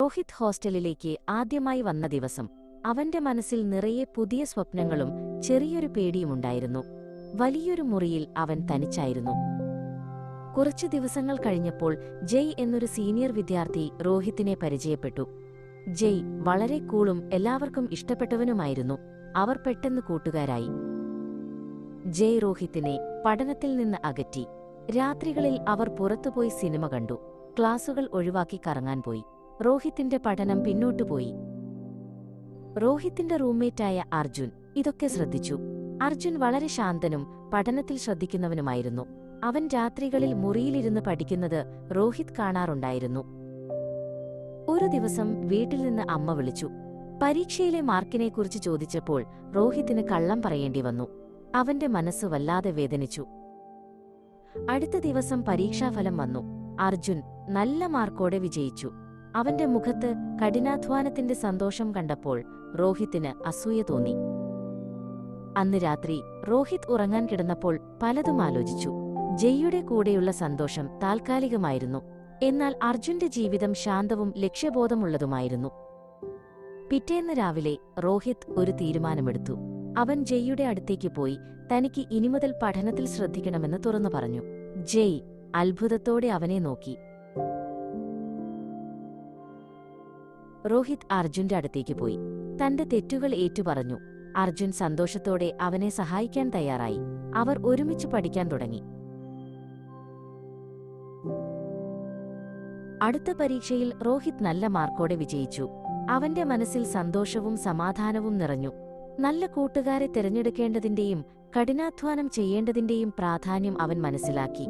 രോഹിത് ഹോസ്റ്റലിലേക്ക് ആദ്യമായി വന്ന ദിവസം അവന്റെ മനസ്സിൽ നിറയെ പുതിയ സ്വപ്നങ്ങളും ചെറിയൊരു പേടിയുമുണ്ടായിരുന്നു. വലിയൊരു മുറിയിൽ അവൻ തനിച്ചായിരുന്നു. കുറച്ചു ദിവസങ്ങൾ കഴിഞ്ഞപ്പോൾ ജയ് എന്നൊരു സീനിയർ വിദ്യാർത്ഥി രോഹിത്തിനെ പരിചയപ്പെട്ടു. ജയ് വളരെ കൂളും എല്ലാവർക്കും ഇഷ്ടപ്പെട്ടവനുമായിരുന്നു. അവർ പെട്ടെന്ന് കൂട്ടുകാരായി. ജയ് രോഹിത്തിനെ പഠനത്തിൽ നിന്ന് അകറ്റി. രാത്രികളിൽ അവർ പുറത്തുപോയി സിനിമ കണ്ടു. ക്ലാസുകൾ ഒഴിവാക്കി കറങ്ങാൻ പോയി. രോഹിത്തിന്റെ പഠനം പിന്നോട്ടുപോയി. രോഹിത്തിന്റെ റൂംമേറ്റായ അർജുൻ ഇതൊക്കെ ശ്രദ്ധിച്ചു. അർജുൻ വളരെ ശാന്തനും പഠനത്തിൽ ശ്രദ്ധിക്കുന്നവനുമായിരുന്നു. അവൻ രാത്രികളിൽ മുറിയിലിരുന്ന് പഠിക്കുന്നത് രോഹിത് കാണാറുണ്ടായിരുന്നു. ഒരു ദിവസം വീട്ടിൽ നിന്ന് അമ്മ വിളിച്ചു. പരീക്ഷയിലെ മാർക്കിനെക്കുറിച്ച് ചോദിച്ചപ്പോൾ രോഹിത്തിന് കള്ളം പറയേണ്ടി വന്നു. അവന്റെ മനസ്സ് വല്ലാതെ വേദനിച്ചു. അടുത്ത ദിവസം പരീക്ഷാഫലം വന്നു. അർജുൻ നല്ല മാർക്കോടെ വിജയിച്ചു. അവന്റെ മുഖത്ത് കഠിനാധ്വാനത്തിന്റെ സന്തോഷം കണ്ടപ്പോൾ രോഹിത്തിന് അസൂയ തോന്നി. അന്ന് രാത്രി രോഹിത് ഉറങ്ങാൻ കിടന്നപ്പോൾ പലതും ആലോചിച്ചു. ജയ്യുടെ കൂടെയുള്ള സന്തോഷം താൽക്കാലികമായിരുന്നു. എന്നാൽ അർജുന്റെ ജീവിതം ശാന്തവും ലക്ഷ്യബോധമുള്ളതുമായിരുന്നു. പിറ്റേന്ന് രാവിലെ രോഹിത് ഒരു തീരുമാനമെടുത്തു. അവൻ ജയ്യുടെ അടുത്തേക്ക് പോയി തനിക്ക് ഇനിമുതൽ പഠനത്തിൽ ശ്രദ്ധിക്കണമെന്ന് തുറന്നു പറഞ്ഞു. ജയ് അത്ഭുതത്തോടെ അവനെ നോക്കി. രോഹിത് അർജുന്റെ അടുത്തേക്ക് പോയി തന്റെ തെറ്റുകൾ ഏറ്റുപറഞ്ഞു. അർജുൻ സന്തോഷത്തോടെ അവനെ സഹായിക്കാൻ തയ്യാറായി. അവർ ഒരുമിച്ച് പഠിക്കാൻ തുടങ്ങി. അടുത്ത പരീക്ഷയിൽ രോഹിത് നല്ല മാർക്കോടെ വിജയിച്ചു. അവന്റെ മനസ്സിൽ സന്തോഷവും സമാധാനവും നിറഞ്ഞു. നല്ല കൂട്ടുകാരെ തിരഞ്ഞെടുക്കേണ്ടതിന്റെയും കഠിനാധ്വാനം ചെയ്യേണ്ടതിന്റെയും പ്രാധാന്യം അവൻ മനസ്സിലാക്കി.